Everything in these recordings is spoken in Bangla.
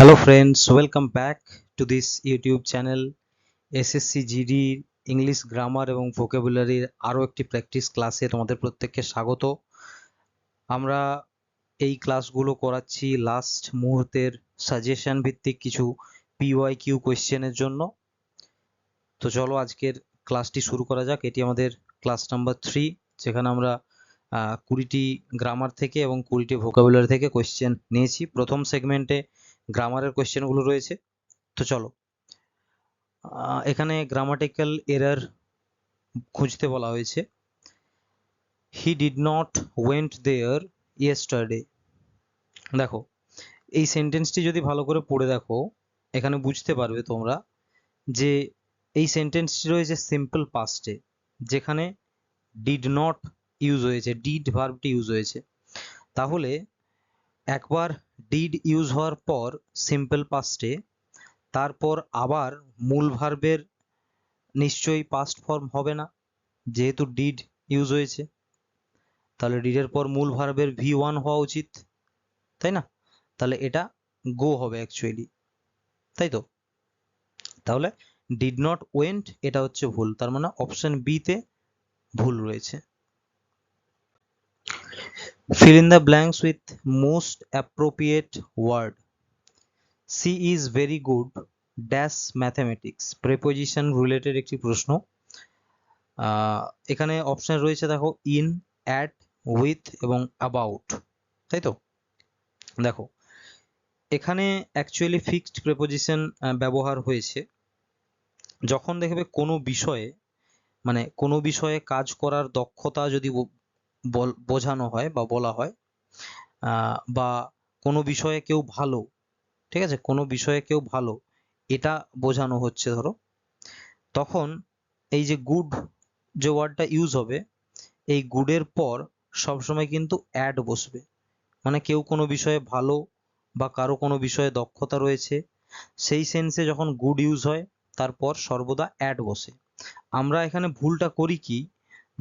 Hello friends, welcome back to this YouTube channel SSC GD English grammar এবং ভোকাবুলারির আরও একটি প্র্যাকটিস ক্লাসে তোমাদের প্রত্যেককে স্বাগত। আমরা এই ক্লাসগুলো করাচ্ছি লাস্ট মুহূর্তের সাজেশন ভিত্তিক কিছু PYQ কোয়েশ্চেনের জন্য। তো চলো আজকের ক্লাসটি শুরু করা যাক। এটি আমাদের ক্লাস নাম্বার 3, যেখানে আমরা 20টি গ্রামার থেকে এবং 20টি ভোকাবুলারি থেকে কোয়েশ্চেন নিয়েছি। প্রথম সেগমেন্টে গ্রামারের কোয়েশ্চেনগুলো রয়েছে। তো চলো, এখানে গ্রামাটিক্যাল এরর খুঁজতে বলা হয়েছে। He did not went there yesterday. দেখো, এই সেন্টেন্সটি যদি ভালো করে পড়ে দেখো, এখানে বুঝতে পারবে তোমরা যে এই সেন্টেন্সটি রয়েছে সিম্পল পাস্টে, যেখানে ডিড নট ইউজ হয়েছে, ডিড ভার্বটি ইউজ হয়েছে। তাহলে একবার ডিড ইউজ হওয়ার পর সিম্পল পাস্টে, তারপর আবার মূল ভার্বের নিশ্চয়ই পাস্ট ফর্ম হবে না, যেহেতু ডিড ইউজ হয়েছে। তাহলে ডিডের পর মূল ভার্বের V1 হওয়া উচিত, তাই না? তাহলে এটা গো হবে অ্যাকচুয়ালি, তাই তো? তাহলে ডিড নট ওয়েন্ট এটা হচ্ছে ভুল, তার মানে অপশন বি তে ভুল রয়েছে। fill in the blanks with most appropriate word. She is very good dash mathematics. preposition related একটি প্রশ্ন। এখানে অপশন রয়েছে দেখো, ইন, অ্যাট, উইথ এবং অ্যাবাউট, তাই তো? দেখো, এখানে অ্যাকচুয়ালি ফিক্সড প্রিপোজিশন ব্যবহার হয়েছে যখন দেখবে কোনো বিষয়ে, মানে কোনো বিষয়ে কাজ করার দক্ষতা যদি বোঝানো হয় বা বলা হয়, বা কোনো বিষয়ে কেউ ভালো, ঠিক আছে, কোনো বিষয়ে কেউ ভালো এটা বোঝানো হচ্ছে ধরো, তখন এই যে গুড যে ওয়ার্ডটা ইউজ হবে, এই গুডের পর সবসময় কিন্তু অ্যাড বসবে। মানে কেউ কোনো বিষয়ে ভালো বা কারো কোনো বিষয়ে দক্ষতা রয়েছে, সেই সেন্সে যখন গুড ইউজ হয় তারপর সর্বদা অ্যাড বসে। আমরা এখানে ভুলটা করি কি,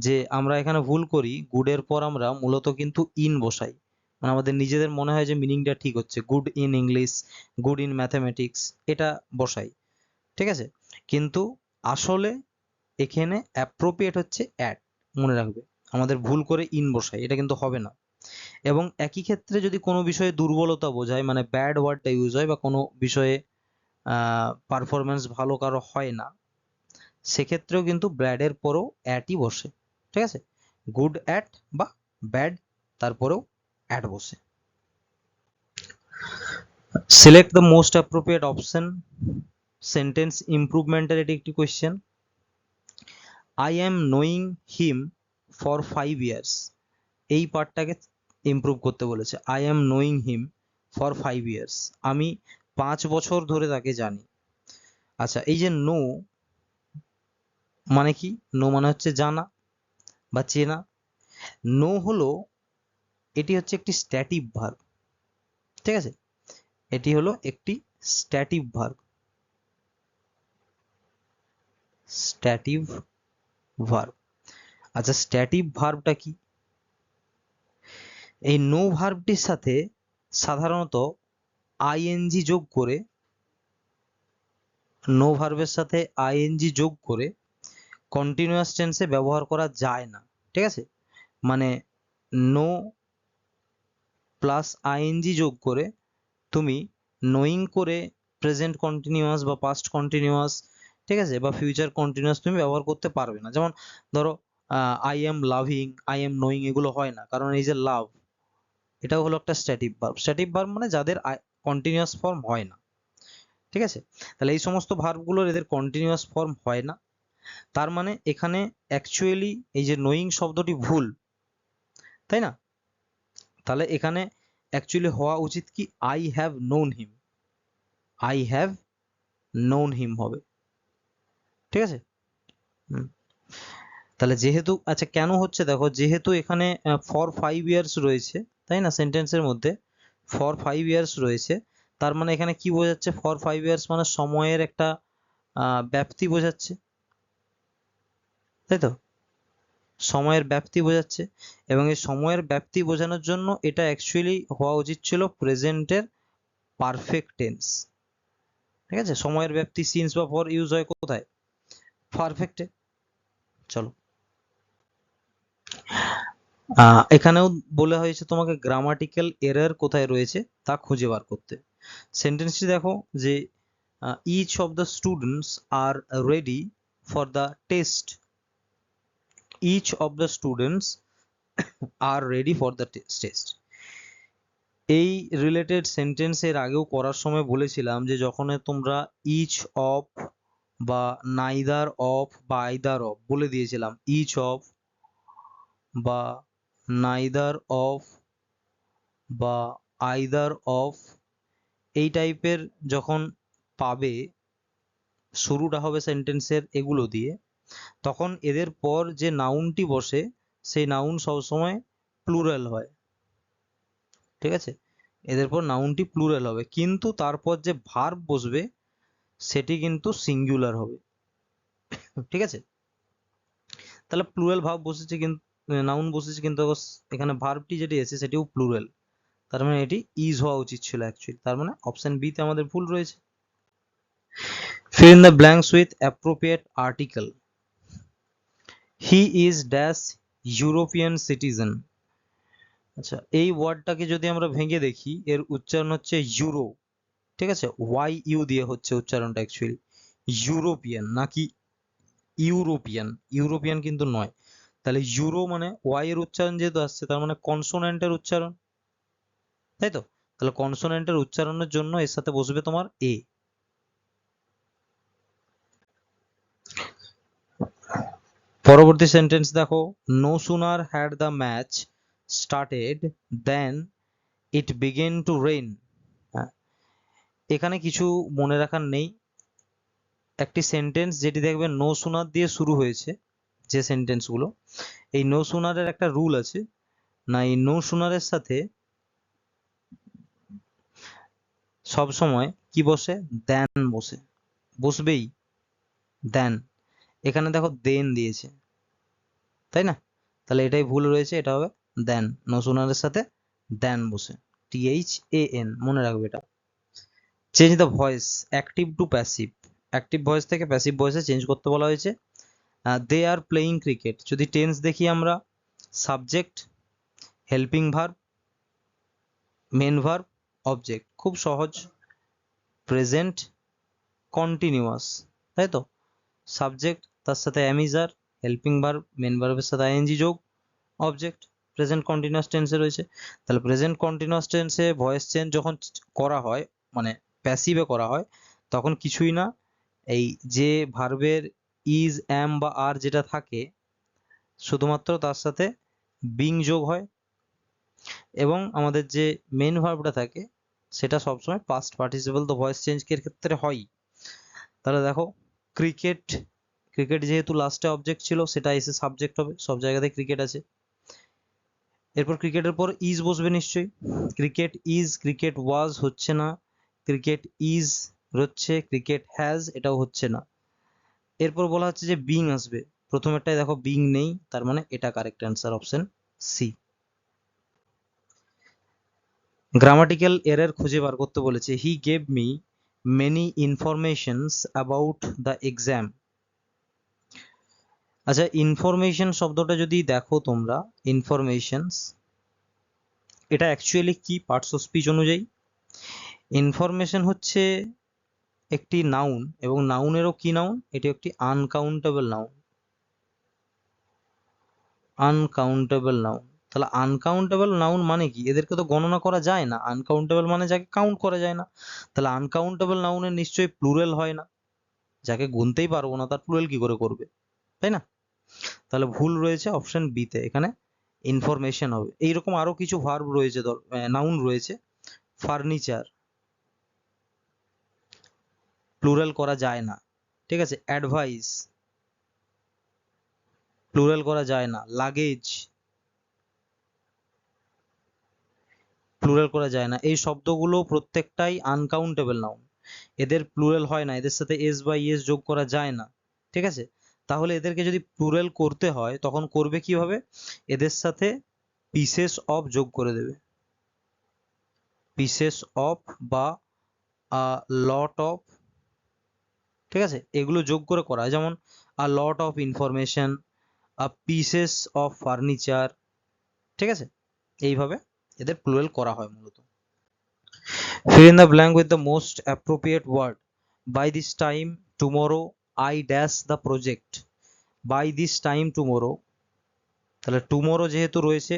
যে আমরা এখানে ভুল করি, গুডের পর আমরা মূলত কিন্তু ইন বসাই। মানে আমাদের নিজেদের মনে হয় যে মিনিংটা ঠিক হচ্ছে, good in English, good in mathematics, এটা বসাই, ঠিক আছে? কিন্তু আসলে এখানে অ্যাপ্রোপ্রিয়েট হচ্ছে অ্যাড, মনে রাখবে। আমাদের ভুল করে ইন বসাই, এটা কিন্তু হবে না। এবং একই ক্ষেত্রে যদি কোনো বিষয়ে দুর্বলতা বোঝায়, মানে ব্যাড ওয়ার্ডটা ইউজ হয়, বা কোনো বিষয়ে পারফরমেন্স ভালো কারো হয় না, সেক্ষেত্রেও কিন্তু ব্যাড এর পরেও অ্যাটই বসে, ঠিক আছে? গুড অ্যাট বা ব্যাড, তারপরেও অ্যাট বসে। Select the most appropriate option. Sentence ইমপ্রুভমেন্টের এটি একটি question. I am knowing him for 5 years, এই পার্টটাকে ইমপ্রুভ করতে বলেছে। I am knowing him for 5 years, আমি 5 বছর ধরে তাকে জানি। আচ্ছা, এই যে নো মানে কি? নো মানে হচ্ছে জানা বা চেনা। নো হলো, এটি হচ্ছে একটি স্ট্যাটিভ ভার্ব, ঠিক আছে? এটি হলো একটি স্ট্যাটিভ ভার্ব, স্ট্যাটিভ ভার্ব। আচ্ছা, স্ট্যাটিভ ভার্বটা কি? এই নো ভার্বটির সাথে সাধারণত আইএনজি যোগ করে, নো ভার্বের সাথে আইএনজি যোগ করে কন্টিনিউয়াস টেন্সে ব্যবহার করা যায় না, ঠিক আছে? মানে নো প্লাস আইএনজি যোগ করে তুমি নোয়িং করে প্রেজেন্ট কন্টিনিউয়াস বা পাস্ট কন্টিনিউয়াস, ঠিক আছে, বা ফিউচার কন্টিনিউয়াস তুমি ব্যবহার করতে পারবে না। যেমন ধরো, I am loving, I am knowing, এগুলো হয় না, কারণ এই যে লাভ, এটাও হলো একটা স্ট্যাটিভ ভার্ব। স্ট্যাটিভ ভার্ব মানে যাদের কন্টিনিউয়াস ফর্ম হয় না, ঠিক আছে? তাহলে এই সমস্ত ভার্বগুলোর এদের কন্টিনিউয়াস ফর্ম হয় না। তার মানে এখানে অ্যাকচুয়ালি এই যে নোয়িং শব্দটি ভুল, তাই না? তাহলে এখানে অ্যাকচুয়ালি হওয়া উচিত কি, I have known him, I have known হিম হবে, ঠিক আছে? তাহলে যেহেতু, আচ্ছা কেন হচ্ছে দেখো, যেহেতু এখানে ফর 5 ইয়ার্স রয়েছে, তাই না? সেন্টেন্সের মধ্যে ফর 5 ইয়ার্স রয়েছে, তার মানে এখানে কি বোঝাচ্ছে? ফর 5 ইয়ার্স মানে সময়ের একটা ব্যাপ্তি বোঝাচ্ছে, তাই তো? সময়ের ব্যাপ্তি বোঝাচ্ছে, এবং এই সময়ের ব্যাপ্তি বোঝানোর জন্য এটা অ্যাকচুয়ালি হওয়া উচিত ছিল প্রেজেন্টের পারফেক্ট টেন্স। ঠিক আছে, সময়ের ব্যাপ্তি সিন্স বা ফর ইউজ হয় কোথায়? পারফেক্টে। চলো, এখানেও বলা হয়েছে তোমাকে গ্রামাটিক্যাল এরর কোথায় রয়েছে তা খুঁজে বার করতে। সেন্টেন্সটি দেখো যে each of the students are ready for the test. Each of the students are ready for the test. এই রিলেটেড সেন্টেন্স এর আগেও করার সময় বলেছিলাম যে যখন তোমরা ইচ অফ বা নাইদার অফ বা আইদার অফ বলে দিয়েছিলাম, ইচ অফ বা নাইদার অফ বা আইদার অফ এই টাইপের যখন পাবে, শুরুটা হবে সেন্টেন্সের এগুলো দিয়ে, তখন এদের পর যে নাউনটি বসে সেই নাউন সবসময় প্লুরাল হয়। ঠিক আছে, এদের পর নাউনটি প্লুরাল হবে, কিন্তু তারপর যে ভার্ব বসবে সেটি কিন্তু সিঙ্গুলার হবে। ঠিক আছে, তাহলে প্লুরাল ভার্ব বসেছে কিন্তু নাউন বসেছে, কিন্তু এখানে ভার্বটি যেটি এসে সেটিও প্লুরাল, তার মানে এটি ইজ হওয়া উচিত ছিল অ্যাকচুয়ালি। তার মানে অপশন বি তে আমাদের ভুল রয়েছে। fill in the blanks with appropriate article. He is dash European citizen. আচ্ছা, এই ওয়ার্ডটাকে যদি আমরা ভেঙে দেখি, এর উচ্চারণ হচ্ছে ইউরো। ঠিক আছে, ওয়াই ইউ দিয়ে হচ্ছে উচ্চারণটা অ্যাকচুয়ালি, ইউরোপিয়ান নাকি ইউরোপিয়ান, ইউরোপিয়ান কিন্তু নয়। তাহলে ইউরো মানে ওয়াই এর উচ্চারণ যেহেতু আসছে, তার মানে কনসোনেন্টের উচ্চারণ, তাই তো? তাহলে কনসোনেন্টের উচ্চারণের জন্য এর সাথে বসবে তোমার এ। পরবর্তী সেন্টেন্স দেখো, no sooner had the match started then it began to rain. এখানে কিছু মনে রাখার নেই, একটি সেন্টেন্স যেটি দেখবে নো সুনার দিয়ে শুরু হয়েছে, যে সেন্টেন্সগুলো, এই নো সুনারের একটা রুল আছে না, এই নো সুনারের সাথে সব সময় কি বসে? দেন বসে, বসবেই দেন। এখানে দেখো দেন দিয়েছে, তাই না? তাহলে এটাই ভুল রয়েছে, এটা হবে দেন, নো সুনারের সাথে দেন বসে, THAN, মনে রাখবে এটা। Change the voice active to passive, active voice থেকে প্যাসিভ ভয়েসে চেঞ্জ করতে বলা হয়েছে। দে আর প্লেইং ক্রিকেট, যদি টেন্স দেখি আমরা, subject, helping verb, main verb, object, খুব সহজ। প্রেজেন্ট কন্টিনিউয়াস, তাই তো? সাবজেক্ট, তার সাথে অ্যামিজার, হেল্পিং ভার্ব, মেন ভার্বের সাথে আইএনজি যোগ, অবজেক্ট, প্রেজেন্ট কন্টিনিউয়াস টেন্সে রয়েছে। তাহলে প্রেজেন্ট কন্টিনিউয়াস টেন্সে ভয়েস চেঞ্জ যখন করা হয়, মানে প্যাসিভে করা হয়, তখন কিছুই না, এই যে ভার্বের ইজ, অ্যাম বা আর যেটা থাকে, শুধুমাত্র তার সাথে বিং যোগ হয়, এবং আমাদের যে মেন ভার্বটা থাকে সেটা সবসময় পাস্ট পার্টিসিপল, তো ভয়েস চেঞ্জের ক্ষেত্রে হয়। তাহলে দেখো, ক্রিকেট, ক্রিকেট যেহেতু লাস্টে অবজেক্ট ছিল, সেটা এসে সাবজেক্ট হবে, সব জায়গাতে ক্রিকেট আছে। এরপর ক্রিকেটের পর ইজ বসবে নিশ্চয়ই, ক্রিকেট ইজ, ক্রিকেট ওয়াজ হচ্ছে না, ক্রিকেট ইজ হচ্ছে, ক্রিকেট হ্যাজ এটাও হচ্ছে না। এরপর বলা হচ্ছে যে বিং আসবে, প্রথমেরটাই দেখো বিং নেই, তার মানে এটা correct answer, option C. Grammatical error খুঁজে বার করতে বলেছে, he gave me many informations about the exam. আচ্ছা, ইনফরমেশন শব্দটা যদি দেখো তোমরা, ইনফরমেশনস এটা অ্যাকচুয়ালি কি পার্টস অফ স্পিচ অনুযায়ী? ইনফরমেশন হচ্ছে একটি নাউন, এবং নাউনেরও কি নাউন? এটি একটি আনকাউন্টেবল নাউন, আনকাউন্টেবল নাউন। তাহলে আনকাউন্টেবল নাউন মানে কি? এদেরকে তো গণনা করা যায় না, আনকাউন্টেবল মানে যাকে কাউন্ট করা যায় না। তাহলে আনকাউন্টেবল নাউনের নিশ্চয়ই প্লুরাল হয় না, যাকে গুনতেই পারবো না তার প্লুরাল কি করে করবে, তাই না? তাহলে ভুল রয়েছে অপশন বি তে, এখানে ইনফরমেশন হবে। এইরকম আরো কিছু ভার্ব রয়েছে, নাউন রয়েছে, ফার্নিচার প্লুরাল করা যায় না, ঠিক আছে? অ্যাডভাইস প্লুরাল করা যায় না, লাগেজ প্লুরাল করা যায় না। এই শব্দগুলো প্রত্যেকটাই আনকাউন্টেবল নাউন, এদের প্লুরাল হয় না, এদের সাথে এস বা ইএস যোগ করা যায় না, ঠিক আছে? তাহলে এদেরকে যদি প্লুরাল করতে হয় তখন করবে কিভাবে? এদের সাথে পিসেস অফ যোগ করে দেবে, পিসেস অফ বা আ লট অফ, ঠিক আছে, এগুলো যোগ করে করা হয়, যেমন a lot of information, a pieces of furniture, ঠিক আছে, এইভাবে এদের প্লুরাল করা হয় মূলত। Fill in the blank with the most appropriate word. By this time tomorrow I dash the project. By this time tomorrow, তাহলে টুমোরো যেহেতু রয়েছে,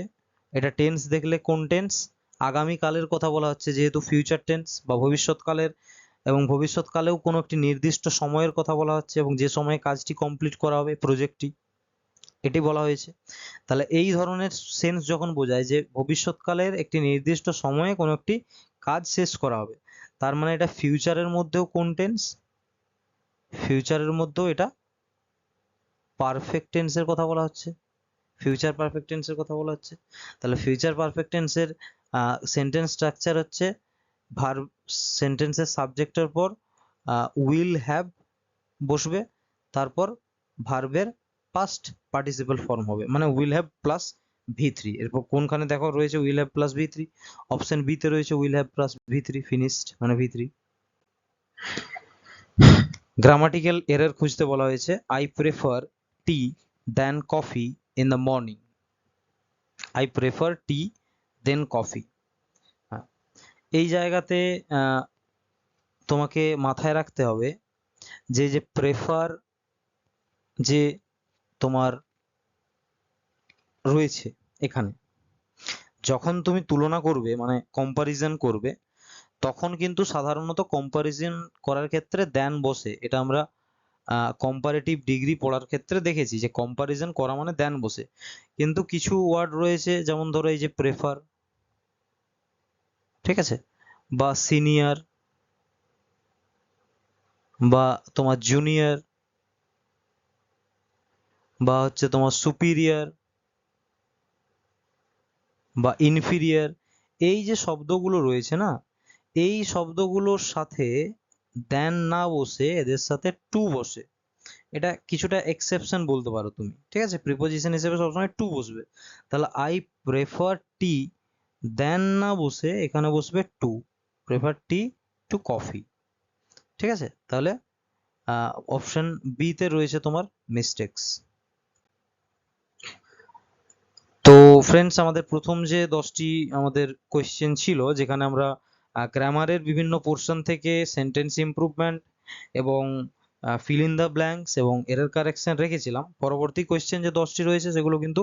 এটা টেন্স দেখলে কোন টেন্স? আগামীকালের কথা বলা হচ্ছে, যেহেতু ফিউচার টেন্স বা ভবিষ্যৎকালের, এবং ভবিষ্যৎকালেও কোনো একটি নির্দিষ্ট সময়ের কথা বলা হচ্ছে, এবং যে সময়ে কাজটি কমপ্লিট করা হবে প্রজেক্টটি, এটি বলা হয়েছে। তাহলে এই ধরনের সেন্স যখন বোঝায় যে ভবিষ্যৎকালের একটি নির্দিষ্ট সময়ে কোনো একটি কাজ শেষ করা হবে, তার মানে এটা ফিউচারের মধ্যেও কোন টেন্স? ফিউচারের মধ্যেও এটা পারফেক্ট টেন্সের কথা বলা হচ্ছে, ফিউচার পারফেক্ট টেন্সের কথা বলা হচ্ছে। তাহলে ফিউচার পারফেক্ট টেন্সের সেন্টেন্স স্ট্রাকচার হচ্ছে ভার্ব, সেন্টেন্সের সাবজেক্টের পর উইল হ্যাভ বসবে, তারপর ভার্বের পাস্ট পার্টিসিপল ফর্ম হবে, মানে উইল হ্যাভ প্লাস V3। এরপর কোনখানে দেখো রয়েছে will have plus V3? Option B তে রয়েছে will have plus V3, finished মানে V3। গ্রামাটিক্যাল এরর খুঁজতে বলা হয়েছে, I prefer tea then coffee in the morning. I prefer tea then coffee. এই জায়গাতে তোমাকে মাথায় রাখতে হবে যে প্রেফার যে তোমার রয়েছে এখানে, যখন তুমি তুলনা করবে মানে কম্পারিজন করবে, তখন কিন্তু সাধারণত কম্পারিজন করার ক্ষেত্রে দেন বসে। এটা আমরা কম্পারেটিভ ডিগ্রি পড়ার ক্ষেত্রে দেখেছি যে কম্পারিজন করা মানে দেন বসে। কিন্তু কিছু ওয়ার্ড রয়েছে, যেমন ধরো এই যে প্রেফার, ঠিক আছে, বা সিনিয়র, বা তোমার জুনিয়র, বা হচ্ছে তোমার সুপিরিয়র, বা ইনফিরিয়র, এই যে শব্দগুলো রয়েছে না, এই শব্দগুলোর সাথে দেন না বসে এদের সাথে টু বসে। এটা কিছুটা এক্সেপশন বলতে পারো তুমি, ঠিক আছে, প্রিপোজিশন হিসেবে সবসময় টু বসবে। তাহলে আই প্রেফার টি দেন না বসে এখানে বসবে to, prefer tea to coffee, ঠিক আছে। তাহলে অপশন বি তে রয়েছে তোমার মিস্টেক্স। তো ফ্রেন্ডস, আমাদের প্রথম যে 10টি আমাদের কোয়েশ্চেন ছিল, যেখানে আমরা গ্রামারের বিভিন্ন পোর্শন থেকে সেন্টেন্স ইমপ্রুভমেন্ট এবং ফিল ইন দ্য ব্ল্যাঙ্কস এবং এরর কারেকশন রেখেছিলাম, পরবর্তী কোয়েশ্চেন যে 10টি রয়েছে সেগুলো কিন্তু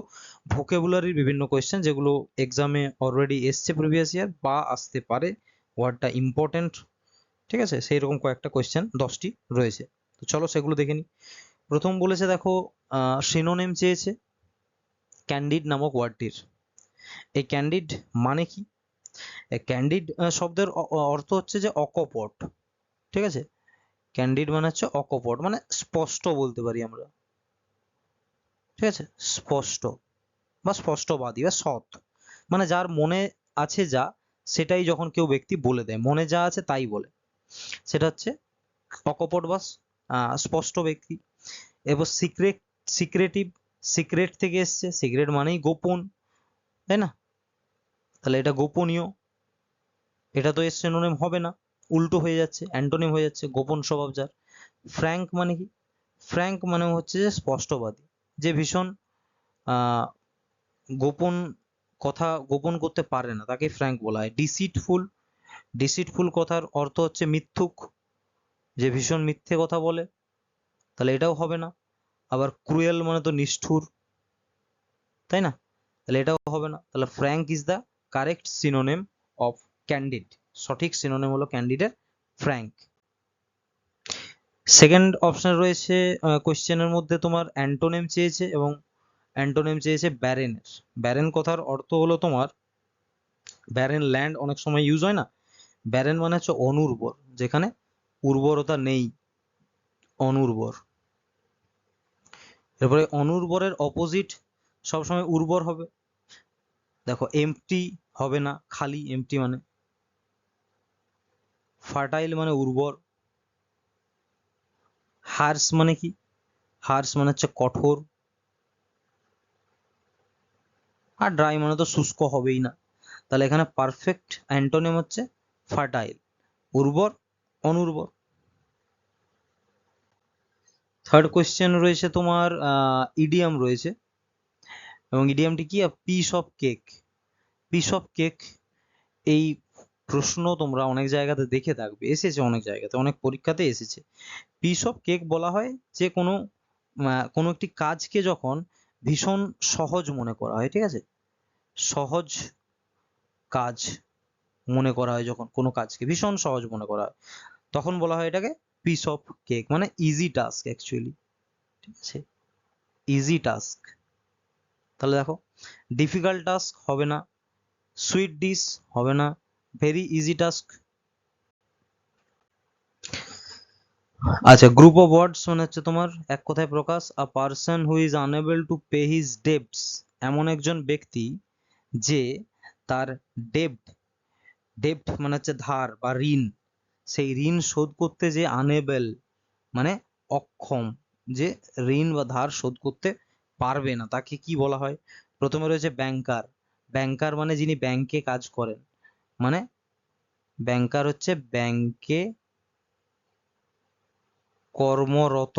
ভোকাবুলারির বিভিন্ন কোয়েশ্চেন, যেগুলো এক্সামে অলরেডি এসছে প্রিভিয়াস ইয়ার বা আসতে পারে, ওয়ার্ডটা ইম্পর্টেন্ট, ঠিক আছে, সেই রকম কয়েকটা কোয়েশ্চেন 10টি রয়েছে। তো চলো সেগুলো দেখে নিই। প্রথম বলেছে দেখো, সিনোনিম চেয়েছে ক্যান্ডিড নামক ওয়ার্ডটির। এই ক্যান্ডিড মানে কি? ক্যান্ডিড শব্দের অর্থ হচ্ছে যে অকপট, ঠিক আছে। ক্যান্ডিড মানে হচ্ছে অকপট, মানে স্পষ্ট বলতে পারি আমরা, ঠিক আছে, স্পষ্ট বা স্পষ্টবাদী বা সৎ, মানে যার মনে আছে যা সেটাই যখন কেউ ব্যক্তি বলে দেয়, মনে যা আছে তাই বলে, সেটা হচ্ছে অকপট বা স্পষ্ট ব্যক্তি। এবার সিক্রেটিভ, সিক্রেট থেকে এসছে, সিক্রেট মানেই গোপন, তাই না? তাহলে এটা গোপনীয়, এটা তো এর সিনোনিম হবে না, উল্টো হয়ে যাচ্ছে, অ্যান্টোনিম হয়ে যাচ্ছে, গোপন স্বভাব যার। ফ্র্যাঙ্ক মানে কি? ফ্র্যাঙ্ক মানে হচ্ছে যে স্পষ্টবাদী, যে ভীষণ গোপন কথা গোপন করতে পারে না, তাকে ফ্র্যাঙ্ক বলা হয়। ডিসিটফুল, ডিসিটফুল কথার অর্থ হচ্ছে মিথ্যুক, যে ভীষণ মিথ্যে কথা বলে, তাহলে এটাও হবে না। আবার ক্রুয়েল মানে তো নিষ্ঠুর, তাই না? তাহলে এটাও হবে না। তাহলে frank is the correct synonym of candid, সঠিক সিনোনিম হলো ক্যান্ডিডের ফ্র্যাঙ্ক। সেকেন্ড অপশন রয়েছে কোশ্চেনের মধ্যে তোমার অ্যান্টোনিম চেয়েছে, এবং অ্যান্টোনিম চেয়েছে ব্যারেনের। ব্যারেন কথার অর্থ হলো তোমার ব্যারেন ল্যান্ড, অনেক সময় ইউজ হয় না, ব্যারেন মানে হচ্ছে অনুর্বর, যেখানে উর্বরতা নেই, অনুর্বর। এরপরে অনুর্বরের অপোজিট সবসময় উর্বর হবে। দেখো এমটি হবে না, খালি, এমটি মানে। ফার্টাইল মানে উর্বর। হার্স মানে কি? হার্স মানে হচ্ছে কঠোর। আর ড্রাই মানে তো শুষ্ক হবেই না। তাহলে এখানে পারফেক্ট অ্যান্টোনিম হচ্ছে ফার্টাইল, উর্বর অনুর্বর। থার্ড কোয়েশ্চেন রয়েছে তোমার ইডিয়াম রয়েছে, এবং ইডিয়ামটি কি? Piece of cake. Piece of cake, এই প্রশ্ন তোমরা অনেক জায়গাতে দেখে থাকবে, এসেছে অনেক জায়গাতে, অনেক পরীক্ষাতে এসেছে। পিস অফ কেক বলা হয় যে কোনো একটি কাজকে যখন ভীষণ সহজ মনে করা হয়, ঠিক আছে, সহজ কাজ মনে করা হয়, যখন কোনো কাজকে ভীষণ সহজ মনে করা হয় তখন বলা হয় এটাকে পিস অফ কেক, মানে ইজি টাস্ক অ্যাকচুয়ালি, ঠিক আছে, ইজি টাস্ক। তাহলে দেখো, ডিফিকাল্ট টাস্ক হবে না, সুইট ডিশ হবে না, ভেরি ইজি টাস্ক। আচ্ছা, গ্রুপ অফ ওয়ার্ডস মানে হচ্ছে তোমার এক কথায় প্রকাশ, a person who is unable to pay his debts, এমন একজন ব্যক্তি যে তার ডেব্ট, ডেব্ট মানে হচ্ছে ধার বা ঋণ, সেই ঋণ শোধ করতে যে আনএবল মানে অক্ষম, যে ঋণ বা ধার শোধ করতে পারবে না, তাকে কি বলা হয়? প্রথমে রয়েছে ব্যাংকার। ব্যাংকার মানে যিনি ব্যাংকে কাজ করেন, মানে ব্যাংকার হচ্ছে ব্যাংকে কর্মরত,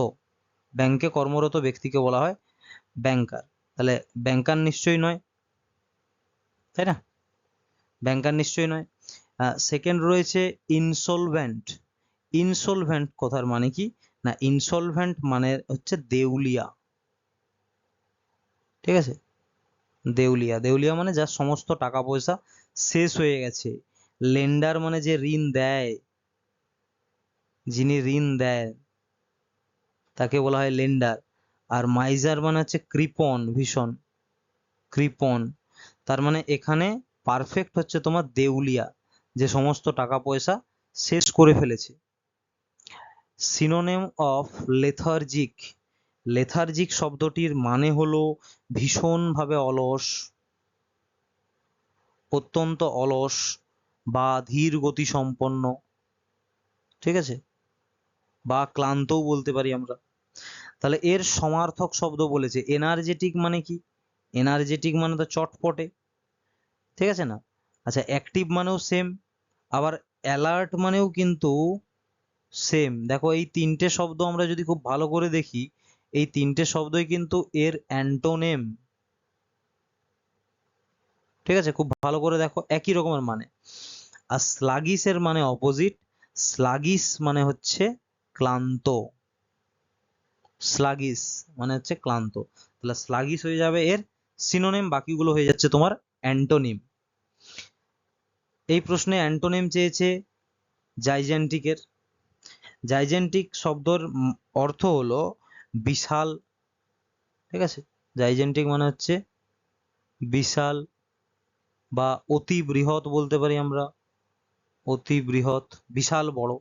ব্যাংকে কর্মরত ব্যক্তিকে বলা হয় ব্যাংকার। তাহলে ব্যাংকার নিশ্চয়ই নয়, তাই না? ব্যাংকার নিশ্চয়ই নয়। সেকেন্ড রয়েছে ইনসলভেন্ট। ইনসলভেন্ট কথার মানে কি না, ইনসলভেন্ট মানে হচ্ছে দেউলিয়া, ঠিক আছে, দেউলিয়া। দেউলিয়া মানে যার সমস্ত টাকা পয়সা শেষ হয়ে গেছে। লেন্ডার মানে যে ঋণ দেয়, যিনি ঋণ দেয় তাকে বলা হয় লেন্ডার। আর মাইজার মানে হচ্ছে কৃপণ, ভীষণ কৃপণ। তার মানে এখানে পারফেক্ট হচ্ছে তোমার দেউলিয়া, যে সমস্ত টাকা পয়সা শেষ করে ফেলেছে। Synonym of lethargic. লেথার্জিক শব্দটির মানে হলো ভীষণভাবে অলস, অত্যন্ত অলস বা ধীর গতি সম্পন্ন, ঠিক আছে, বা ক্লান্তও বলতে পারি আমরা। তাহলে এর সমার্থক শব্দ বলেছে এনার্জেটিক, মানে কি? এনার্জেটিক মানে তো চটপটে, ঠিক আছে না? আচ্ছা, অ্যাক্টিভ মানেও সেম, আবার অ্যালার্ট মানেও কিন্তু সেম। দেখো, এই তিনটে শব্দ আমরা যদি খুব ভালো করে দেখি, এই তিনটে শব্দই কিন্তু এর অ্যান্টোনেম, ঠিক আছে, খুব ভালো করে দেখো, একই রকমের মানে। আর স্লাগিস এর মানে অপোজিট, স্লাগিস মানে হচ্ছে ক্লান্ত, স্লাগিস মানে হচ্ছে ক্লান্ত। তাহলে স্লাগিস হয়ে যাবে এর সিনোনিম, বাকিগুলো হয়ে যাচ্ছে তোমার অ্যান্টোনিম। এই প্রশ্নে অ্যান্টোনিম চেয়েছে জাইজেন্টিকের। জাইজেন্টিক শব্দর অর্থ হলো বিশাল, ঠিক আছে, জাইজেন্টিক মানে হচ্ছে বিশাল বা অতি বৃহৎ বলতে পারি আমরা, অতি বৃহৎ, বিশাল বড়।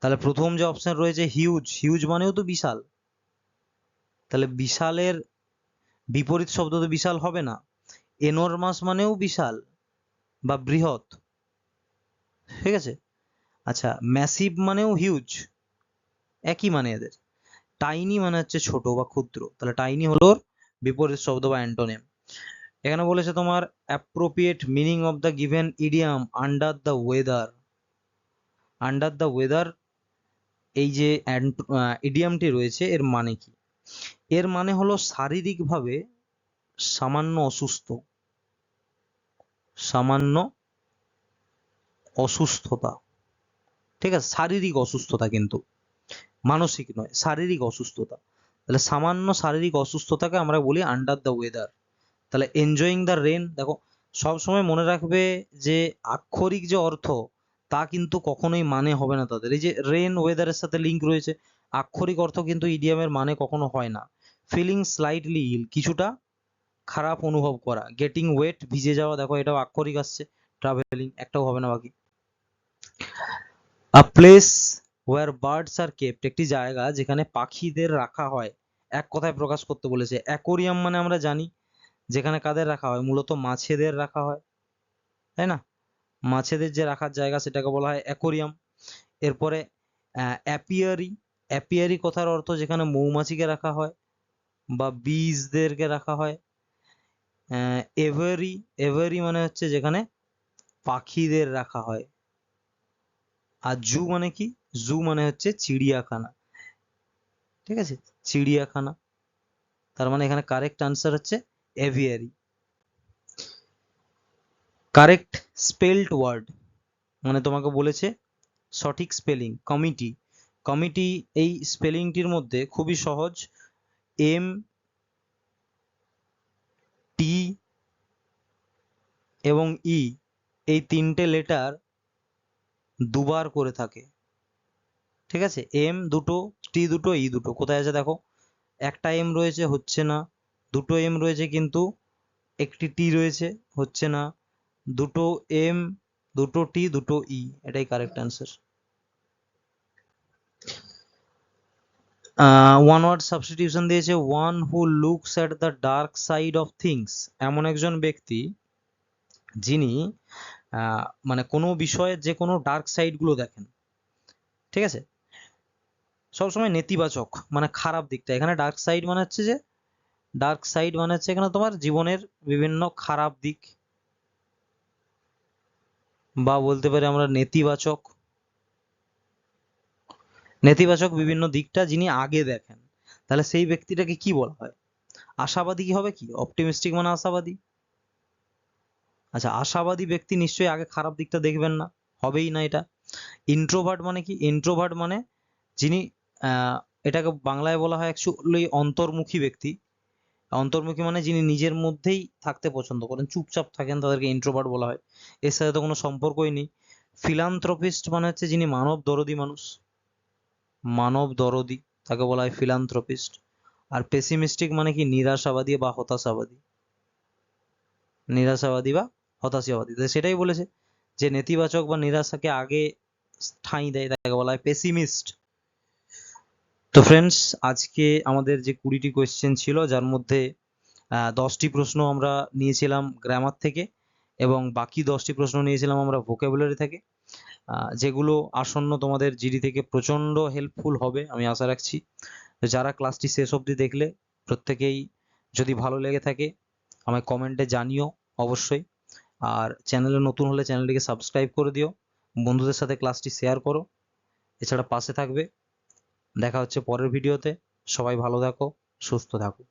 তাহলে প্রথম যে অপশন রয়েছে হিউজ, হিউজ মানেও তো বিশাল, তাহলে বিশালের বিপরীত শব্দ তো বিশাল হবে না। এনরমাস মানেও বিশাল বা বৃহৎ, ঠিক আছে। আচ্ছা, ম্যাসিভ মানেও হিউজ, একই মানে এদের। টাইনি মানে হচ্ছে ছোট বা ক্ষুদ্র, তাহলে টাইনি হলো ওর বিপরীত শব্দ বা অ্যান্টোনিম। এখানে বলেছে তোমার appropriate meaning of the given idiom under the weather. Under the weather, এই যে ইডিয়ামটি রয়েছে এর মানে কি? এর মানে হলো শারীরিকভাবে সামান্য অসুস্থ, সামান্য অসুস্থতা, ঠিক আছে, শারীরিক অসুস্থতা, কিন্তু মানসিক নয়, শারীরিক অসুস্থতা। তাহলে সামান্য শারীরিক অসুস্থতাকে আমরা বলি আন্ডার দ্য ওয়েদার। তাহলে এনজয়িং দ্য রেন, দেখো সব সময় মনে রাখবে যে আক্ষরিক যে অর্থ তা কিন্তু কখনোই মানে হবে না তাদের। এই যে রেন ওয়েদারের সাথে লিঙ্ক রয়েছে, আক্ষরিক অর্থ কিন্তু ইডিয়ামের মানে কখনো হয় না। ফিলিং স্লাইটলি ইল, কিছুটা খারাপ অনুভব করা। গেটিং ওয়েট, ভিজে যাওয়া, দেখো এটাও আক্ষরিক আসছে। ট্রাভেলিং, একটাও হবে না বাকি। আ place where birds are kept, একটি জায়গা যেখানে পাখিদের রাখা হয়। এক কথায় প্রকাশ করতে বলেছে। অ্যাকোরিয়াম মানে আমরা জানি যেখানে কাদের রাখা হয়, মূলত মাছেদের রাখা হয়, তাই না? মাছেদের যে রাখার জায়গা সেটাকে বলা হয় অ্যাকোরিয়াম। এরপরে অ্যাপিয়ারি, অ্যাপিয়ারি কথার অর্থ যেখানে মৌমাছিকে রাখা হয় বা বীজদেরকে রাখা হয়। এভারি, এভারি মানে হচ্ছে যেখানে পাখিদের রাখা হয়। আর জু মানে কি? জু মানে হচ্ছে চিড়িয়াখানা, ঠিক আছে, চিড়িয়াখানা। তার মানে এখানে কারেক্ট আনসার হচ্ছে এভিয়ারি। কারেক্ট স্পেলড ওয়ার্ড মানে তোমাকে বলেছে সঠিক স্পেলিং কমিটি। কমিটি এই স্পেলিংটির মধ্যে খুবই সহজ, এম টি এবং ই এই তিনটে লেটার দুবার করে থাকে, ঠিক আছে, এম দুটো, টি দুটো, ই দুটো। কোথায় আছে দেখো, একটা এম রয়েছে হচ্ছে না, দুটো এম রয়েছে কিন্তু একটি টি রয়েছে হচ্ছে না, দুটো এম, দুটো টি, দুটো ই, এটাই correct answer. One word substitution দিয়েছে, one who looks at the dark side of things, এমন একজন ব্যক্তি যিনি মানে কোনো বিষয়ের যে কোনো ডার্ক সাইড গুলো দেখেন, ঠিক আছে, সবসময় নেতিবাচক মানে খারাপ দিকটা। এখানে ডার্ক সাইড মানে হচ্ছে যে, ডার্ক সাইড মানে হচ্ছে এখানে তোমার জীবনের বিভিন্ন খারাপ দিক, বা বলতে পারি আমরা নেতিবাচক, নেতিবাচক বিভিন্ন দিকটা যিনি আগে দেখেন, তাহলে সেই ব্যক্তিটাকে কি বলা হয়? আশাবাদী কি হবে, কি অপটিমিস্টিক মানে আশাবাদী। আচ্ছা, আশাবাদী ব্যক্তি নিশ্চয়ই আগে খারাপ দিকটা দেখবেন না, হবেই না এটা। ইন্ট্রোভার্ট মানে কি? ইন্ট্রোভার্ট মানে যিনি আহ এটাকে বাংলায় বলা হয় অ্যাকচুয়ালি অন্তর্মুখী ব্যক্তি। অন্তর্মুখী মানে যিনি নিজের মধ্যেই থাকতে পছন্দ করেন, চুপচাপ থাকেন, তাদেরকে ইন্ট্রোভার্ট বলা হয়, এর সাথে তো কোনো সম্পর্কই নেই। ফিলান্থ্রপিস্ট মানে হচ্ছে যিনি মানব দরদী মানুষ, মানব দরদী, তাকে বলা হয় ফিলান্থ্রপিস্ট। আর পেসিমিস্টিক মানে কি? নিরাশাবাদী বা হতাশাবাদী, নিরাশাবাদী বা হতাশাবাদী। তো সেটাই বলেছে যে নেতিবাচক বা নিরাশাকে আগে ঠাঁই দেয়, তাকে বলা হয় পেসিমিস্ট। তো ফ্রেন্ডস, আজকে আমাদের যে 20টি কোয়েশ্চেন ছিল, যার মধ্যে 10টি প্রশ্ন আমরা নিয়েছিলাম গ্রামার থেকে, এবং বাকি 10টি প্রশ্ন নিয়েছিলাম আমরা ভোকাবুলারি থেকে, যেগুলো আসন্ন তোমাদের জিডি থেকে প্রচন্ড হেল্পফুল হবে আমি আশা রাখছি। তো যারা ক্লাসটি শেষ অবধি দেখলে, প্রত্যেকেই যদি ভালো লেগে থাকে আমায় কমেন্টে জানিও অবশ্যই। আর চ্যানেলে নতুন হলে চ্যানেলটিকে সাবস্ক্রাইব করে দিও, বন্ধুদের সাথে ক্লাসটি শেয়ার করো, এছাড়া পাশে থাকবে। দেখা হচ্ছে পরের ভিডিওতে। সবাই ভালো থাকো, সুস্থ থাকো।